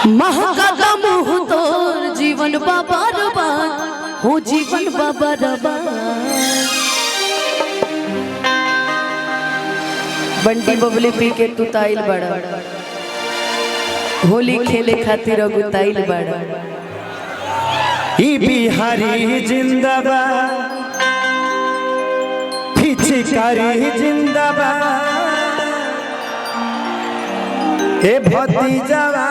महका मुँह तोर जीवन बाबा रबान हो जीवन बाबा रबान। बंटी बबली पी के तू ताइल बड़ा होली खेले खातिर अगुताइल बड़ा। ई बिहारी जिंदाबाद पिचकारी जिंदाबाद हे भतीजावा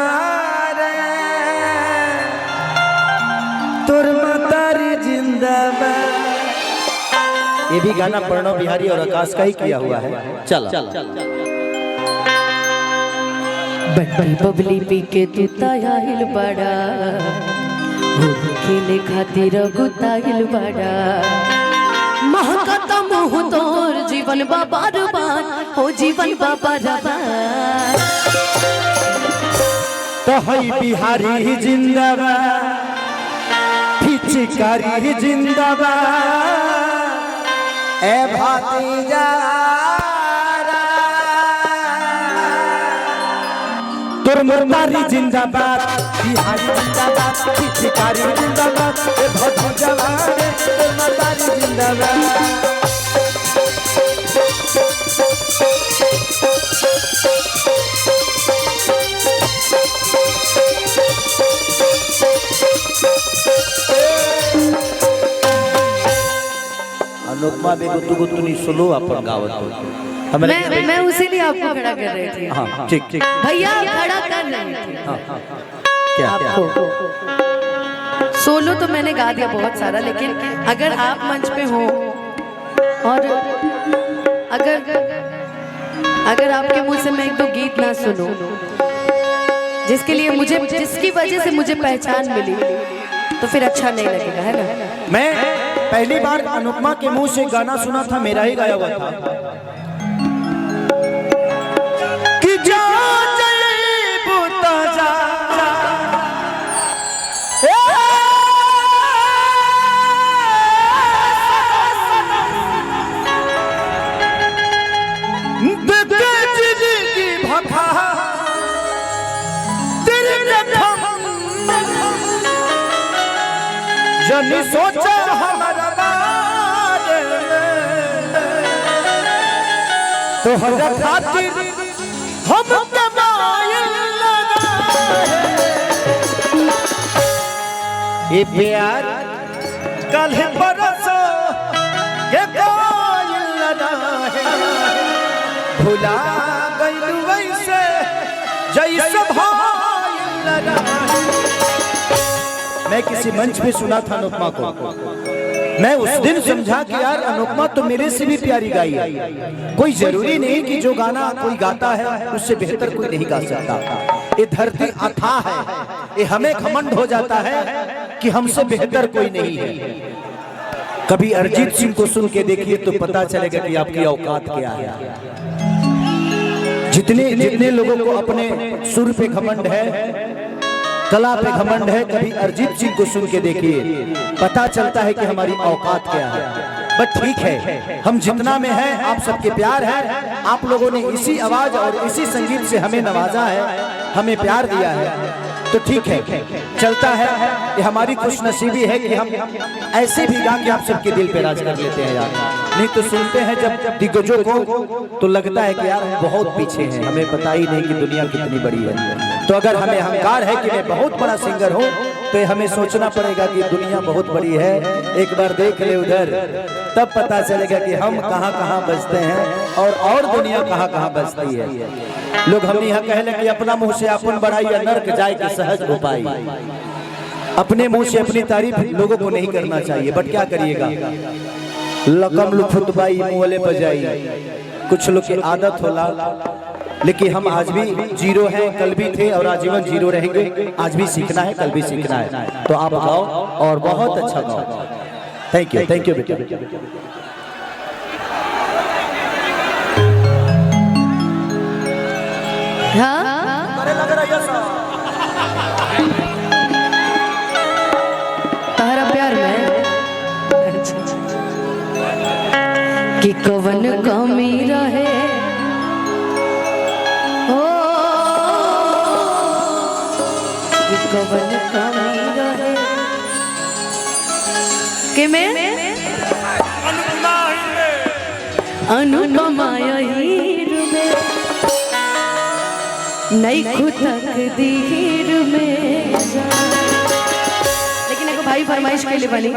तोर मतारी जिंदाबाद। ये भी गाना प्रणव बिहारी और आकाश का ही किया हुआ है। चला बंटी बबली पी के तू ताइल बड़ा होली खेले खातिर अगुताइल बड़ा। महका मुँह तोर जीवन बाबा रबान हो जीवन बाबा रबान। तो हई बिहारी जिंदाबाद पिचकारी जिंदाबाद ए भतीजा तोर मतारी जिंदाबाद बिहारी जिंदाबाद पिचकारी जिंदाबाद ए भतीजा तोर मतारी जिंदाबाद। अनुपमा बे गुत्तु नहीं सुनो अपन गावत मैं उसीलिए आपको खड़ा कर रही थी। हाँ ठीक ठीक भैया खड़ा कर रही थी। हाँ क्या आपको सोलो तो मैंने गा दिया बहुत सारा, लेकिन अगर आप मंच पे हो और अगर आपके मुंह से मैं एक दो गीत ना सुनूं जिसके लिए मुझे जिसकी वजह से मुझे पहचान मिली तो फिर अच्छा नहीं लगेगा, है ना। मैं पहली बार अनुपमा के मुंह से गाना सुना था, मेरा ही गाया हुआ था कि जा जनी सोचा हमारा बारे में तो हर खातिर हम कमायल लगा ये प्यार कल परसों ये कोयल लगा है भुला गई वैसे जैसे भाई लगा। मैं किसी मंच पे सुना था अनुपमा को, मैं उस दिन समझा कि यार अनुपमा तो मेरे से भी प्यारी गाई है। कोई जरूरी नहीं कि जो गाना कोई गाता है उससे बेहतर कोई नहीं गा सकता। ये धरती अथाह है, ये हमें घमंड हो जाता है कि हमसे बेहतर कोई नहीं है। कभी अरिजीत सिंह को सुन के देखिए तो पता चलेगा कि आपकी औकात क्या है। जितने लोगों को अपने सुर पे घमंड है, कला पे घमंड है, कभी अरिजीत सिंह को सुन के देखिए पता चलता है कि हमारी औकात क्या है। बट ठीक है, हम जितना में हैं आप सबके प्यार है। आप लोगों ने इसी आवाज और इसी संगीत से हमें नवाजा है, हमें प्यार दिया है, तो ठीक है चलता है। ये हमारी खुशनसीबी है कि हम ऐसे भी गा के आप सबके दिल पे राज कर लेते हैं यार। नहीं तो सुनते हैं जब दिग्गजों को तो लगता है कि यार हम बहुत पीछे हैं, हमें पता ही नहीं कि दुनिया कितनी बड़ी है। तो अगर हमें अहंकार है कि मैं बहुत बड़ा सिंगर हूँ तो हमें सोचना पड़ेगा कि दुनिया बहुत बड़ी है। एक बार देख ले उधर, तब पता चलेगा कि हम कहाँ कहाँ बजते हैं और दुनिया कहाँ कहाँ बजती है। लोग हम यहाँ कहले कि अपना मुंह से अपन बड़ाई या नर्क जाए कि सहज उपाय। अपने मुंह से अपनी तारीफ लोगों को नहीं करना चाहिए, बट क्या करिएगा, लकम लुफुतबाई मुँहले बजाई, कुछ लोग की आदत होला। लेकिन हम आज भी जीरो हैं, कल भी थे और आजीवन जीरो रहेंगे। आज भी सीखना है, कल भी सीखना है। तो आप गाओ और बहुत अच्छा गाओ। थैंक यू बेटा। तारा प्यार में कि कवन कमी रहे कवन कमी रहे के मैं अनुपमा हीर में नहीं खुद तकदीर में। लेकिन एगो भाई फरमाइश के लिए वाली